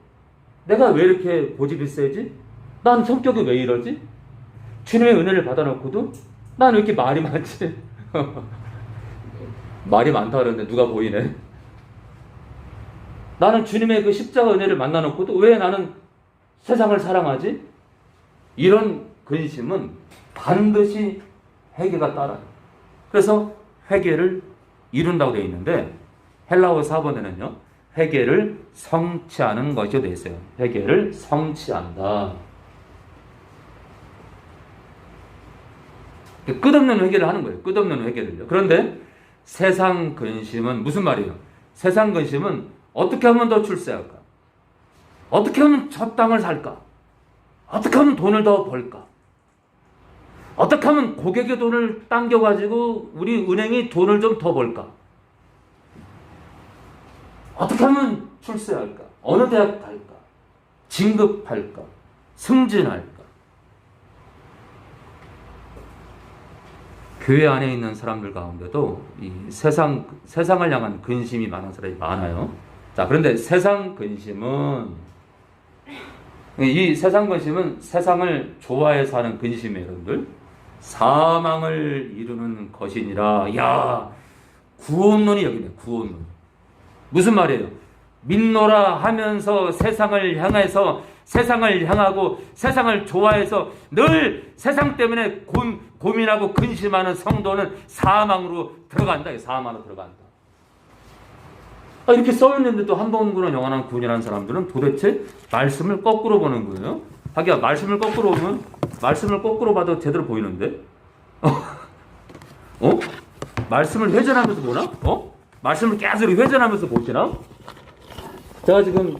내가 왜 이렇게 고집이 세지? 난 성격이 왜 이러지? 주님의 은혜를 받아놓고도 난 왜 이렇게 말이 많지? 말이 많다 그러는데 누가 보이네? 나는 주님의 그 십자가 은혜를 만나놓고도 왜 나는 세상을 사랑하지? 이런 근심은 반드시 회개가 따라요. 그래서 회개를 이룬다고 되어 있는데 헬라어 사본에는요, 회개를 성취하는 것이 되어 있어요. 회개를 성취한다. 끝없는 회개를 하는 거예요. 끝없는 회개를요. 그런데 세상 근심은 무슨 말이에요? 세상 근심은 어떻게 하면 더 출세할까? 어떻게 하면 저 땅을 살까? 어떻게 하면 돈을 더 벌까? 어떻게 하면 고객의 돈을 당겨가지고 우리 은행이 돈을 좀 더 벌까? 어떻게 하면 출세할까? 어느 대학 갈까? 진급할까? 승진할까? 교회 안에 있는 사람들 가운데도 이 세상을 향한 근심이 많은 사람이 많아요. 자, 그런데 세상 근심은, 이 세상 근심은 세상을 좋아해서 하는 근심이에요, 여러분들. 사망을 이루는 것이니라. 야, 구원론이 여기네, 구원론. 무슨 말이에요? 믿노라 하면서 세상을 향하고 세상을 좋아해서 늘 세상 때문에 고민하고 근심하는 성도는 사망으로 들어간다. 사망으로 들어간다. 이렇게 써있는데도 한 번 보는 영원한 구원이라는 사람들은 도대체 말씀을 거꾸로 보는 거예요. 하기야 말씀을 거꾸로 보면 말씀을 거꾸로 봐도 제대로 보이는데? 말씀을 회전하면서 보나? 말씀을 계속 회전하면서 보시나? 제가 지금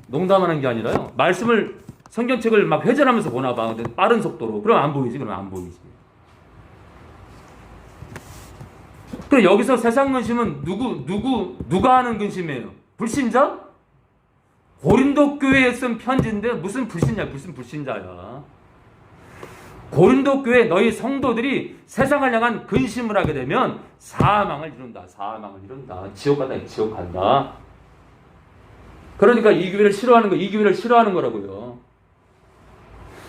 농담하는 게 아니라요. 말씀을 성경책을 막 회전하면서 보나 봐. 근데 빠른 속도로. 그럼 안 보이지. 그럼 여기서 세상 근심은 누가 하는 근심이에요? 불신자? 고린도 교회에 쓴 편지인데 무슨 불신자야. 고린도 교회 너희 성도들이 세상을 향한 근심을 하게 되면 사망을 이룬다. 지옥 간다. 그러니까 이 교회를 싫어하는 거라고요.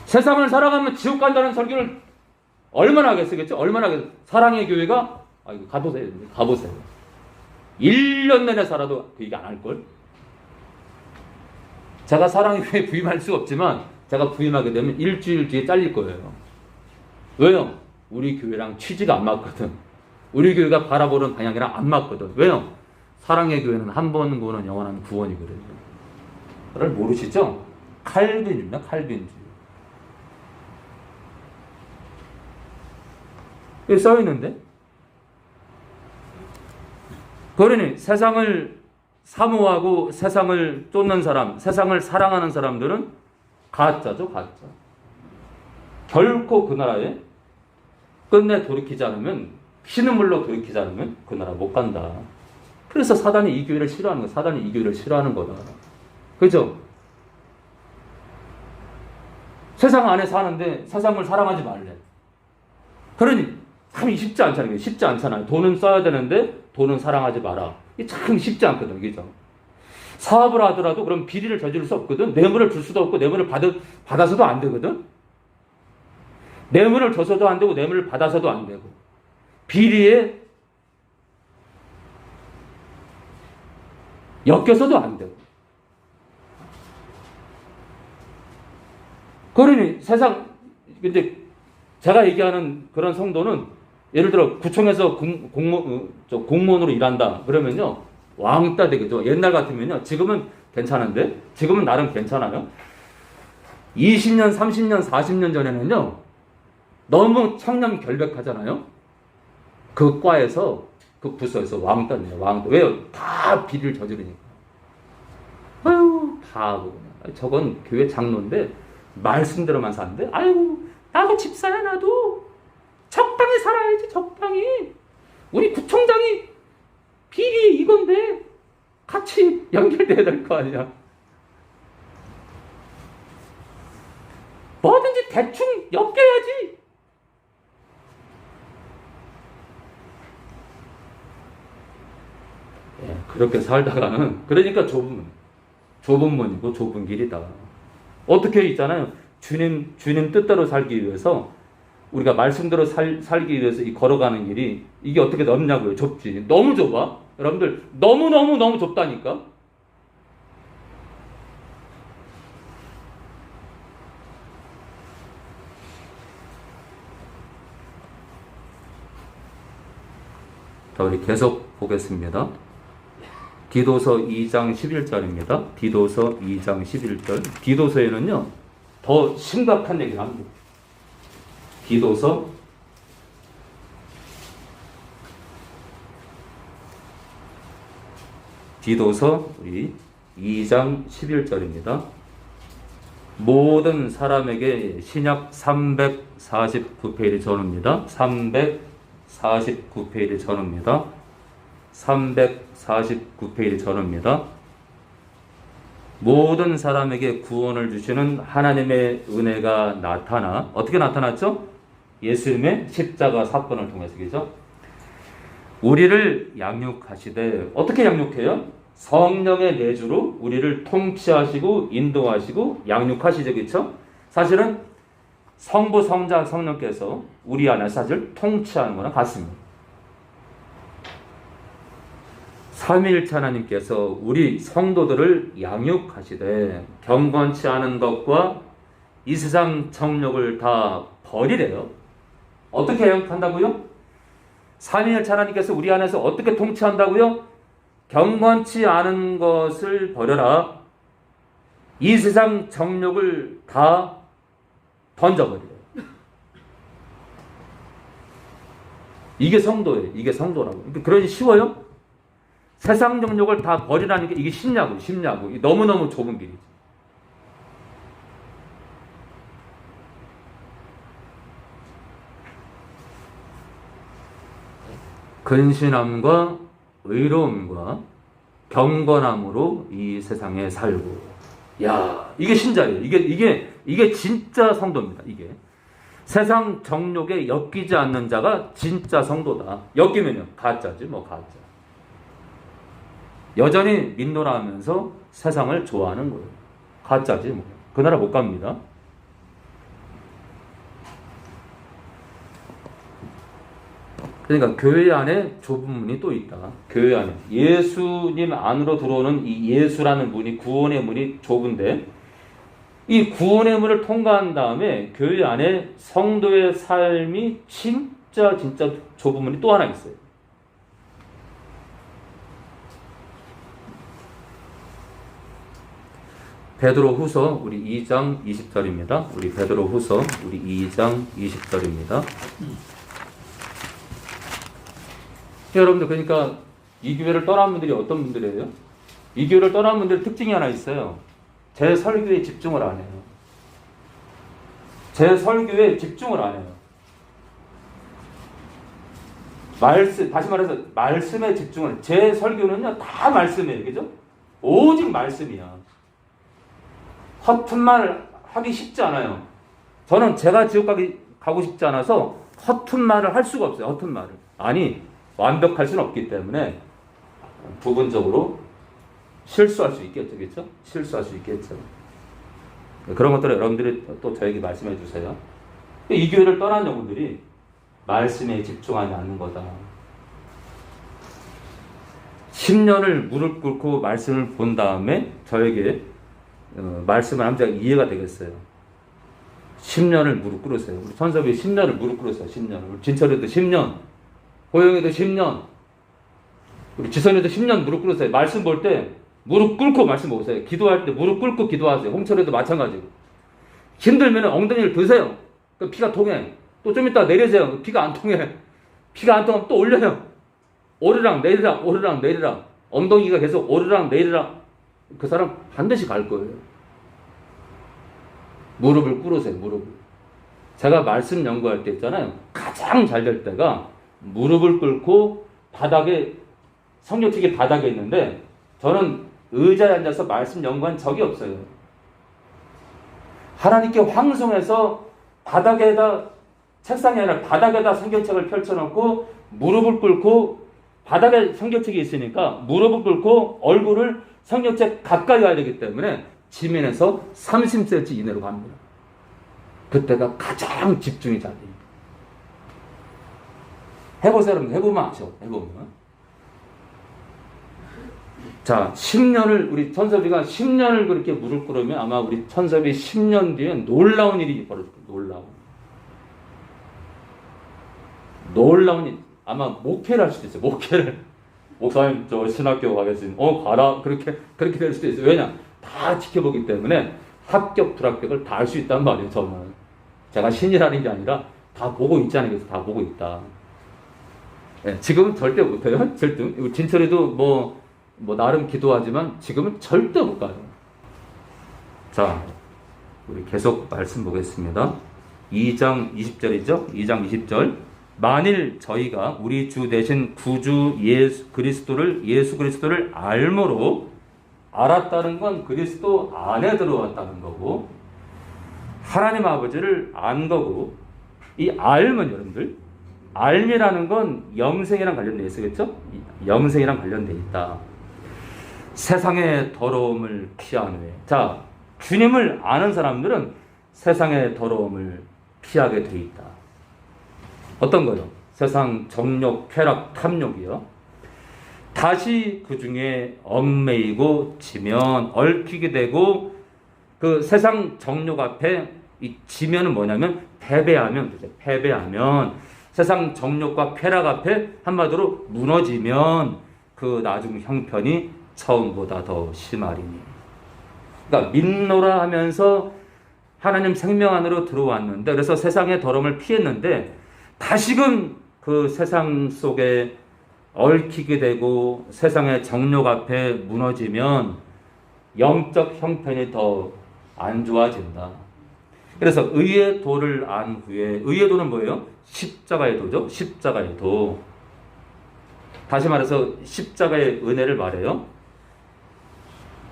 세상을 살아가면 지옥 간다는 설교를 얼마나 하겠어요? 사랑의 교회가 가보세요. 1년 내내 살아도 그 얘기 안 할걸? 제가 사랑의 교회에 부임할 수가 없지만 제가 부임하게 되면 일주일 뒤에 잘릴 거예요. 왜요? 우리 교회랑 취지가 안 맞거든. 우리 교회가 바라보는 방향이랑 안 맞거든. 왜요? 사랑의 교회는 한 번 구원은 영원한 구원이거든요. 그걸 모르시죠? 칼빈입니다. 칼빈주의. 여기 써있는데? 그러니 세상을 사모하고 세상을 쫓는 사람, 세상을 사랑하는 사람들은 가짜죠, 가짜. 결코 그 나라에 끝내 돌이키지 않으면, 피눈물로 돌이키지 않으면 그 나라 못 간다. 그래서 사단이 이 교회를 싫어하는 거야. 사단이 이 교회를 싫어하는 거다. 그죠? 세상 안에 사는데 세상을 사랑하지 말래. 그러니 참 쉽지 않잖아요. 쉽지 않잖아요. 돈은 써야 되는데 돈은 사랑하지 마라. 이게 참 쉽지 않거든. 그죠? 사업을 하더라도 그럼 비리를 저지를 수 없거든. 뇌물을 줄 수도 없고 뇌물을 받아서도 안 되거든. 뇌물을 줘서도 안 되고 뇌물을 받아서도 안 되고 비리에 엮여서도 안 되고. 그러니 세상, 근데 제가 얘기하는 그런 성도는 예를 들어 구청에서 공무원으로 일한다 그러면요 왕따 되겠죠. 옛날 같으면요, 지금은 괜찮은데, 지금은 나름 괜찮아요. 20년, 30년, 40년 전에는요 너무 청렴 결백하잖아요. 그 과에서, 그 부서에서 왕따네요. 왕따. 왜요? 다 비리를 저지르니까. 아유 바보. 저건 교회 장로인데 말씀대로만 사는데, 아유 나도 집사야. 나도 적당히 살아야지. 적당히. 우리 구청장이 비리 이건데 같이 연결돼야 될 거 아니야. 뭐든지 대충 엮여야지. 그렇게 살다가는, 그러니까 좁은 문이고 좁은 길이다. 어떻게 있잖아요. 주님 뜻대로 살기 위해서, 우리가 말씀대로 살기 위해서 이 걸어가는 길이, 이게 어떻게 넓냐고요. 좁지. 너무 좁아. 여러분들 너무 좁다니까. 자, 우리 계속 보겠습니다. 디도서 2장 11절입니다. 디도서 2장 11절. 디도서에는요 더 심각한 얘기를 합니다. 디도서 우리 2장 11절입니다. 모든 사람에게 신약 349페이지 전후입니다. 349페이지 전후입니다. 349페이지 전후입니다. 모든 사람에게 구원을 주시는 하나님의 은혜가 나타나, 어떻게 나타났죠? 예수님의 십자가 사건을 통해서죠. 우리를 양육하시되, 어떻게 양육해요? 성령의 내주로 우리를 통치하시고 인도하시고 양육하시죠. 그렇죠? 사실은 성부, 성자, 성령께서 우리 안에 사실 통치하는 거랑 같습니다. 삼위일체 하나님께서 우리 성도들을 양육하시되 경건치 않은 것과 이 세상 정욕을 다 버리래요. 어떻게 양육한다고요? 삼위일체 하나님께서 우리 안에서 어떻게 통치한다고요? 경건치 않은 것을 버려라. 이 세상 정욕을 다 던져버려요. 이게 성도예요. 이게 성도라고. 그러니 쉬워요? 세상 정욕을 다 버리라는 게 이게 쉽냐고. 너무너무 좁은 길이지. 근신함과 의로움과 경건함으로 이 세상에 살고. 야, 이게 신자예요. 이게 진짜 성도입니다. 이게 세상 정욕에 엮이지 않는 자가 진짜 성도다. 엮이면요 가짜지 뭐 가짜. 여전히 민노라하면서 세상을 좋아하는 거예요. 가짜지 뭐. 그 나라 못 갑니다. 그러니까 교회 안에 좁은 문이 또 있다. 교회 안에 예수님 안으로 들어오는 이 예수라는 문이, 구원의 문이 좁은데, 이 구원의 문을 통과한 다음에 교회 안에 성도의 삶이 진짜 좁은 문이 또 하나 있어요. 베드로후서 우리 2장 20절입니다. 우리 베드로후서 우리 2장 20절입니다. 여러분들, 그러니까 이 교회를 떠난 분들이 어떤 분들이에요? 이 교회를 떠난 분들의 특징이 하나 있어요. 제 설교에 집중을 안 해요. 제 설교에 집중을 안 해요. 다시 말해서 말씀에 집중을 해요. 제 설교는요, 다 말씀이에요. 그죠? 오직 말씀이야. 허튼 말 하기 쉽지 않아요. 저는 제가 지옥 가고 싶지 않아서 허튼 말을 할 수가 없어요. 허튼 말을. 아니, 완벽할 수는 없기 때문에 부분적으로 실수할 수 있겠죠. 그렇죠? 실수할 수 있겠죠. 그런 것들을 여러분들이 또 저에게 말씀해 주세요. 이 교회를 떠난 영혼들이 말씀에 집중하지 않는 거다. 10년을 무릎 꿇고 말씀을 본 다음에 저에게 말씀을 하면 제가 이해가 되겠어요. 10년을 무릎 꿇으세요. 우리 천섭이 10년을 무릎 꿇었어요. 10년. 우리 진철이도 10년. 호영이도 10년. 우리 지선이도 10년 무릎 꿇으세요. 말씀 볼 때 무릎 꿇고 말씀 보세요. 기도할 때 무릎 꿇고 기도하세요. 홍철이도 마찬가지고. 힘들면 엉덩이를 드세요. 그 피가 통해. 또 좀 이따 내리세요. 피가 안 통해. 피가 안 통하면 또 올려요. 오르락 내리락 오르락 내리락. 엉덩이가 계속 오르락 내리락. 그 사람 반드시 갈 거예요. 무릎을 꿇으세요. 무릎을. 제가 말씀 연구할 때 있잖아요. 가장 잘 될 때가 무릎을 꿇고 바닥에 성경책이 바닥에 있는데 저는 의자에 앉아서 말씀 연구한 적이 없어요. 하나님께 황송해서 바닥에다 책상이 아니라 바닥에다 성경책을 펼쳐놓고 무릎을 꿇고 바닥에 성경책이 있으니까 무릎을 꿇고 얼굴을 성경책 가까이 가야 되기 때문에 지면에서 30cm 이내로 갑니다. 그때가 가장 집중이 잘 됩니다. 해보세요. 여러분. 해보면 아죠. 해보면. 자, 10년을 우리 천섭이가 10년을 그렇게 무릎 꿇으면 아마 우리 천섭이 10년 뒤에 놀라운 일이 벌어질 거예요. 놀라운 일. 아마 목회를 할 수도 있어요. 목회를. 목사님, 저 신학교 가겠습니다. 가라. 그렇게 될 수도 있어요. 왜냐? 다 지켜보기 때문에 합격, 불합격을 다 할 수 있단 말이에요. 저는. 제가 신이라는 게 아니라 다 보고 있잖아요. 그래서 다 보고 있다. 네, 지금은 절대 못해요. 절대. 진철이도 뭐 나름 기도하지만 지금은 절대 못 가요. 자, 우리 계속 말씀 보겠습니다. 2장 20절이죠. 2장 20절. 만일 저희가 우리 주 대신 구주 예수 그리스도를 알므로, 알았다는 건 그리스도 안에 들어왔다는 거고 하나님 아버지를 안 거고, 이 알면 여러분들, 알미라는 건 영생이랑 관련되어 있겠죠? 영생이랑 관련되어 있다. 세상의 더러움을 피한 후에. 자, 주님을 아는 사람들은 세상의 더러움을 피하게 돼 있다. 어떤 거요? 세상 정욕, 쾌락, 탐욕이요. 다시 그 중에 얽매이고 지면, 얽히게 되고, 그 세상 정욕 앞에 이 지면은 뭐냐면 패배하면 되죠. 패배하면 세상 정욕과 쾌락 앞에 한마디로 무너지면 그 나중 형편이 처음보다 더 심하리니. 그러니까 믿노라 하면서 하나님 생명 안으로 들어왔는데, 그래서 세상의 더러움을 피했는데 다시금 그 세상 속에 얽히게 되고 세상의 정욕 앞에 무너지면 영적 형편이 더 안 좋아진다. 그래서 의의 도를 안 후에, 의의 도는 뭐예요? 십자가의 도죠. 십자가의 도. 다시 말해서 십자가의 은혜를 말해요.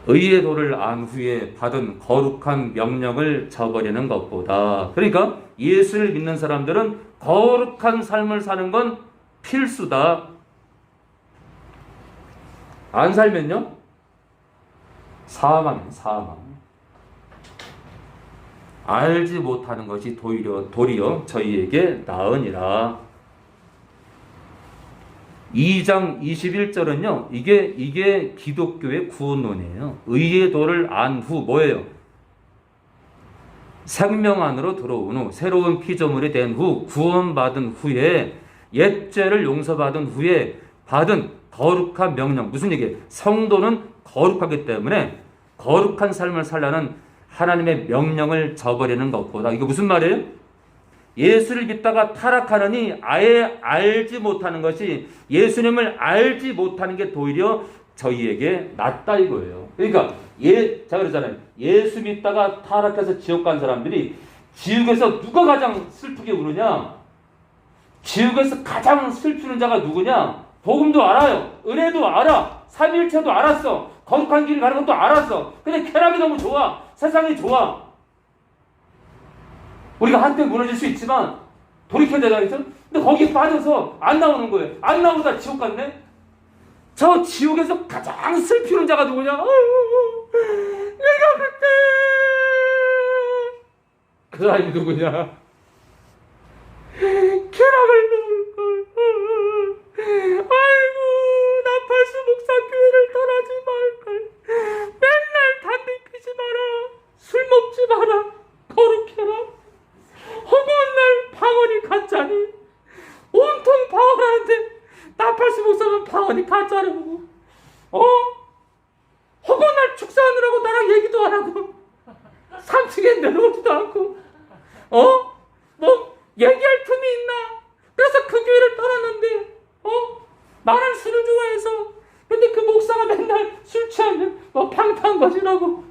의의 도를 안 후에 받은 거룩한 명령을 저버리는 것보다, 그러니까 예수를 믿는 사람들은 거룩한 삶을 사는 건 필수다. 안 살면요? 사망. 알지 못하는 것이 도리어 저희에게 나으니라. 2장 21절은요, 이게 기독교의 구원론이에요. 의의 도를 안 후, 뭐예요? 생명 안으로 들어온 후, 새로운 피조물이 된 후, 구원받은 후에, 옛 죄를 용서받은 후에 받은 거룩한 명령. 무슨 얘기예요? 성도는 거룩하기 때문에 거룩한 삶을 살라는 하나님의 명령을 저버리는 것보다, 이거 무슨 말이에요? 예수를 믿다가 타락하느니 아예 알지 못하는 것이 예수님을 알지 못하는 게 오히려 저희에게 낫다 이거예요. 그러니까 제가 그러잖아요. 예수 믿다가 타락해서 지옥 간 사람들이 지옥에서 누가 가장 슬프게 우느냐? 지옥에서 가장 슬프는 자가 누구냐? 복음도 알아요. 은혜도 알아. 삼위일체도 알았어. 거룩한 길을 가는 것도 알았어. 근데 쾌락이 너무 좋아. 세상이 좋아. 우리가 한때 무너질 수 있지만 돌이켜야 되잖아요. 근데 거기에 빠져서 안 나오는 거예요. 안 나오다 지옥 갔네? 저 지옥에서 가장 슬피는 자가 누구냐? 내가 그때 그 사람이 누구냐? 쾌락을 놓을걸. 아이고 나팔수 목사 교회를 떠나지 말걸. 맨날 담배 피지 마라. 술 먹지 마라. 거룩해라. 허구한 날 방언이 가짜니 온통 방언하는데 나팔수 목사는 방언이 가짜라고. 허구한 날 축사하느라고 나랑 얘기도 안 하고 3층에 내려오지도 않고 뭐 얘기할 틈이 있나. 그래서 그 교회를 떠났는데 나는 술을 좋아해서. 근데 그 목사가 맨날 술 취하면 뭐 방탕거지라고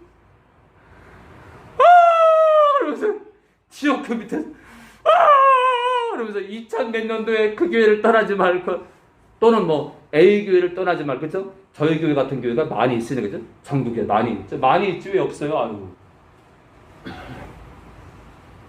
그러면서 지옥 그 밑에서 그러면서 2000 몇 년도에 그 교회를 떠나지 말고, 또는 뭐 A 교회를 떠나지 말고, 그죠? 저희 교회 같은 교회가 많이 있으니, 그죠? 전국에 많이 있죠. 많이 있지 왜 없어요? 아유.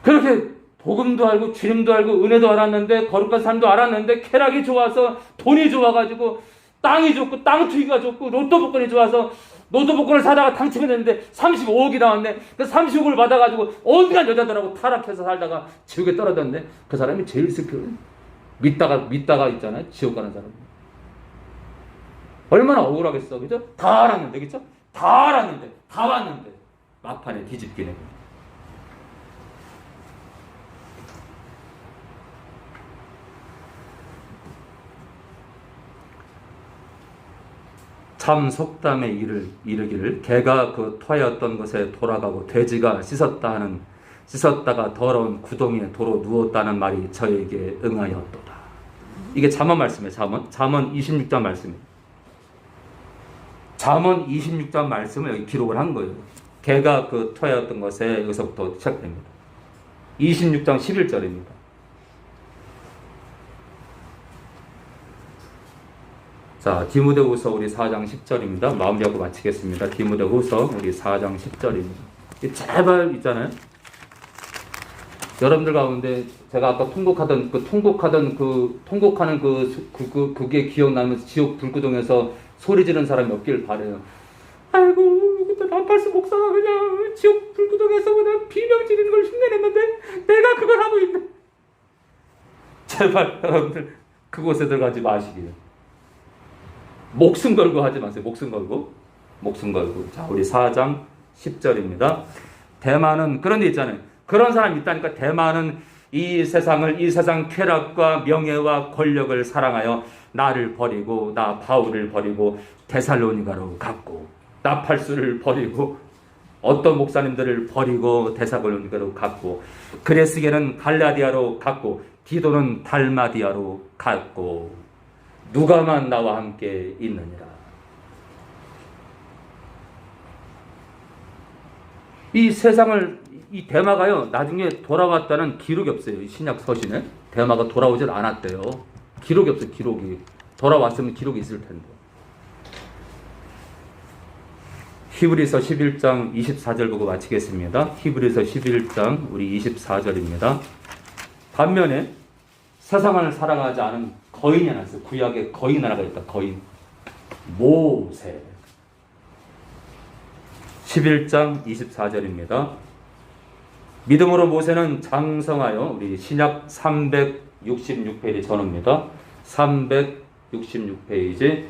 그렇게 복음도 알고 주님도 알고 은혜도 알았는데 거룩한 삶도 알았는데 쾌락이 좋아서 돈이 좋아가지고 땅이 좋고 땅 투기가 좋고 로또 복권이 좋아서 로또 복권을 사다가 당첨이 됐는데 35억이 나왔네. 그 35억을 받아가지고 온갖 여자들하고 타락해서 살다가 지옥에 떨어졌네. 그 사람이 제일 슬퍼요. 믿다가 있잖아요. 지옥 가는 사람. 얼마나 억울하겠어. 그죠? 다 알았는데, 그죠? 다 알았는데, 다 왔는데 막판에 뒤집기네. 참 속담에 이르기를 개가 그 토하였던 것에 돌아가고 돼지가 씻었다가 더러운 구덩이에 도로 누웠다는 말이 저에게 응하였도다. 이게 잠언 말씀이에요. 잠언 26장 말씀이에요. 잠언 26장 말씀을 여기 기록을 한 거예요. 개가 그 토하였던 것에 여기서부터 시작됩니다. 26장 11절입니다. 자, 디모데후서 우리 4장 10절입니다. 마음 잡고 마치겠습니다. 디모데후서 우리 4장 10절입니다. 제발 있잖아요. 여러분들 가운데 제가 아까 통곡하는 그게 기억나면서 지옥 불구덩에서 소리 지르는 사람이 없길 바래요. 아이고, 그때 나팔수 목사가 그냥 지옥 불구덩에서 그냥 비명 지르는 걸 흉내냈는데 내가 그걸 하고 있네. 제발 여러분들 그곳에 들어가지 마시기를. 목숨 걸고 하지 마세요. 목숨 걸고. 자, 우리 4장 10절입니다. 대만은 그런 데 있잖아요. 그런 사람이 있다니까. 대만은 이 세상 쾌락과 명예와 권력을 사랑하여 나를 버리고, 나 바울을 버리고 데살로니가로 갔고, 나팔수를 버리고 어떤 목사님들을 버리고 데살로니가로 갔고, 그레스게는 갈라디아로 갔고, 디도는 달마디아로 갔고, 누가만 나와 함께 있느니라. 이 세상을, 이 데마가요, 나중에 돌아왔다는 기록이 없어요. 이 신약 서신에 데마가 돌아오질 않았대요. 기록이 없어요. 기록이. 돌아왔으면 기록이 있을 텐데. 히브리서 11장 24절 보고 마치겠습니다. 히브리서 11장 우리 24절입니다. 반면에 세상을 사랑하지 않은 거인이 하나 있어요. 구약에 거인 하나가 있다. 거인. 모세. 11장 24절입니다. 믿음으로 모세는 장성하여, 우리 신약 366페이지 전후입니다. 366페이지.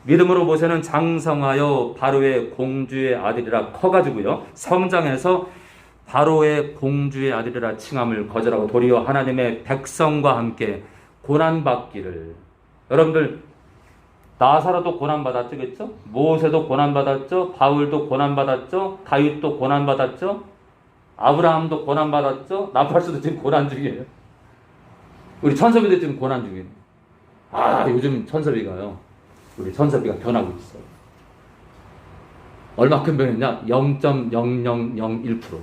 믿음으로 모세는 장성하여 바로의 공주의 아들이라 커가지고요, 성장해서 바로의 공주의 아들이라 칭함을 거절하고 도리어 하나님의 백성과 함께 고난받기를. 여러분들 나사로도 고난받았죠, 모세도 고난받았죠, 바울도 고난받았죠, 다윗도 고난받았죠. 아브라함도 고난 받았죠. 나팔수도 지금 고난 중이에요. 우리 천섭이도 지금 고난 중이에요. 요즘 천섭이가요. 우리 천섭이가 변하고 있어요. 얼마큼 변했냐? 0.0001%.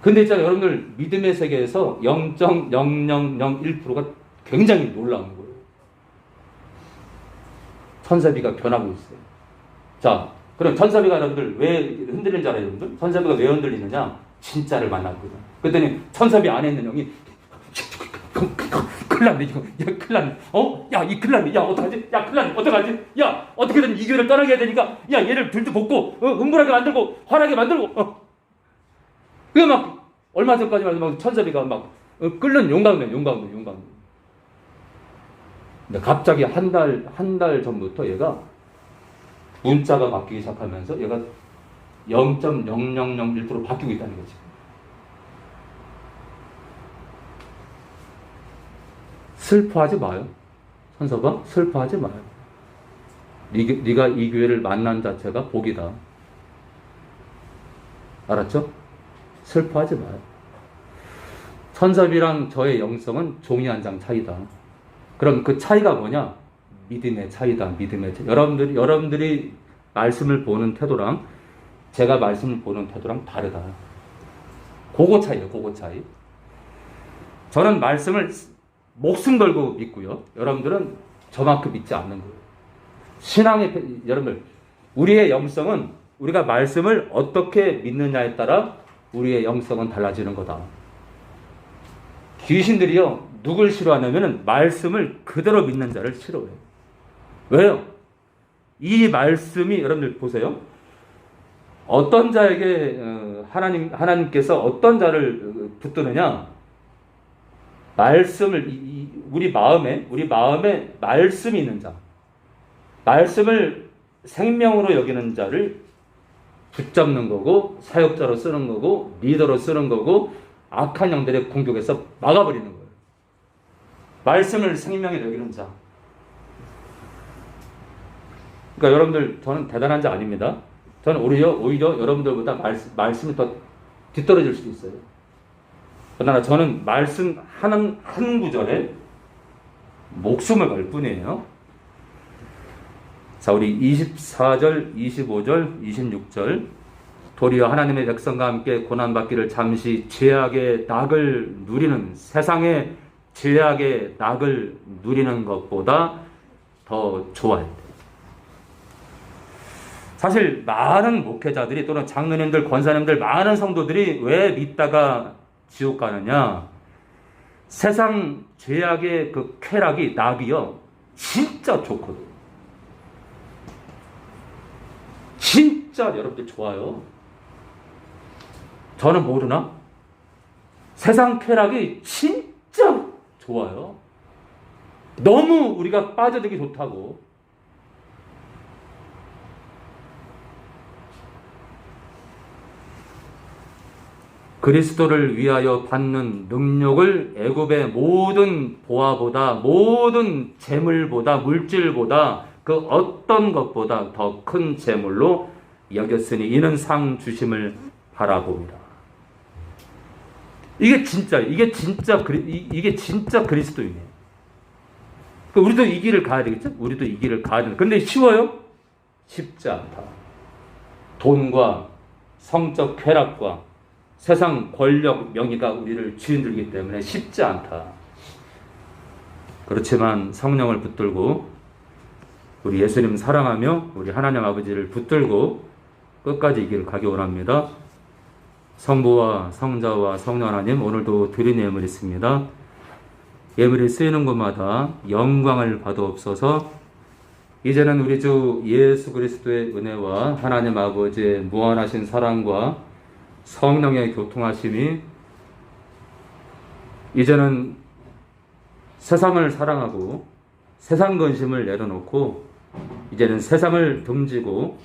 근데 있잖아요, 여러분들 믿음의 세계에서 0.0001%가 굉장히 놀라운 거예요. 천사비가 변하고 있어요. 자, 그럼 천사비가 여러분들 왜 흔들리는지 알아요, 여러분들? 천사비가 왜 흔들리느냐? 진짜를 만났거든. 그랬더니 천사비 안에 있는 영이 큰일 났네, 이거. 야, 큰일 났네. 야, 이 큰일 났네. 야, 어떡하지? 야, 큰일 났네. 어떡하지? 야, 어떻게든 이 교회를 떠나게 해야 되니까, 야, 얘를 들도 볶고, 흥분하게 만들고, 화나게 만들고, 그게 막, 얼마 전까지만 막 천사비가 막, 끓는 용광로. 근데 갑자기 한 달 전부터 얘가 문자가 바뀌기 시작하면서 얘가 0.0001% 바뀌고 있다는 거지. 슬퍼하지 마요. 천서봐, 슬퍼하지 마요. 네가 이 교회를 만난 자체가 복이다. 알았죠? 슬퍼하지 마요. 천섭이랑 저의 영성은 종이 한 장 차이다. 그럼 그 차이가 뭐냐? 믿음의 차이다. 믿음의 차이. 여러분들이 말씀을 보는 태도랑 제가 말씀을 보는 태도랑 다르다. 그거 차이예요. 그거 차이. 저는 말씀을 목숨 걸고 믿고요. 여러분들은 저만큼 믿지 않는 거예요. 여러분들, 우리의 영성은 우리가 말씀을 어떻게 믿느냐에 따라 우리의 영성은 달라지는 거다. 귀신들이요, 누굴 싫어하냐면은 말씀을 그대로 믿는 자를 싫어해요. 왜요? 이 말씀이, 여러분들 보세요. 어떤 자에게 하나님께서 어떤 자를 붙드느냐? 말씀을 우리 마음에 말씀이 있는 자, 말씀을 생명으로 여기는 자를 붙잡는 거고, 사역자로 쓰는 거고, 리더로 쓰는 거고, 악한 영들의 공격에서 막아버리는 거예요. 말씀을 생명에 여기는 자. 그러니까 여러분들, 저는 대단한 자 아닙니다. 저는 오히려 여러분들보다 말씀이 더 뒤떨어질 수도 있어요. 그러나 저는 말씀 한 구절에 목숨을 걸 뿐이에요. 자, 우리 24절, 25절, 26절. 도리어 하나님의 백성과 함께 고난받기를 잠시 죄악의 낙을 누리는, 세상의 죄악의 낙을 누리는 것보다 더 좋아할 때. 사실 많은 목회자들이 또는 장로님들, 권사님들, 많은 성도들이 왜 믿다가 지옥 가느냐? 세상 죄악의 그 쾌락이, 낙이요, 진짜 좋거든. 진짜 여러분들 좋아요. 저는 모르나? 세상 쾌락이 진짜 좋아요. 너무 우리가 빠져들기 좋다고. 그리스도를 위하여 받는 능력을 애굽의 모든 보화보다, 모든 재물보다, 물질보다, 그 어떤 것보다 더 큰 재물로 여겼으니 이는 상 주심을 바라봅니다. 이게 진짜 그리스도이네요. 우리도 이 길을 가야 되겠죠? 우리도 이 길을 가야 되는. 근데 쉬워요? 쉽지 않다. 돈과 성적 쾌락과 세상 권력, 명예가 우리를 주인들기 때문에 쉽지 않다. 그렇지만 성령을 붙들고 우리 예수님 사랑하며 우리 하나님 아버지를 붙들고 끝까지 이 길을 가기 원합니다. 성부와 성자와 성령 하나님, 오늘도 드린 예물이 있습니다. 예물이 쓰이는 곳마다 영광을 받아옵소서. 이제는 우리 주 예수 그리스도의 은혜와 하나님 아버지의 무한하신 사랑과 성령의 교통하심이 이제는 세상을 사랑하고 세상 근심을 내려놓고 이제는 세상을 등지고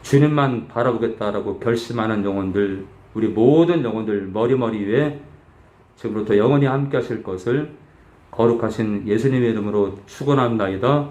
주님만 바라보겠다라고 결심하는 영혼들, 우리 모든 영혼들 머리 위에 지금부터 영원히 함께 하실 것을 거룩하신 예수님의 이름으로 축원합니다.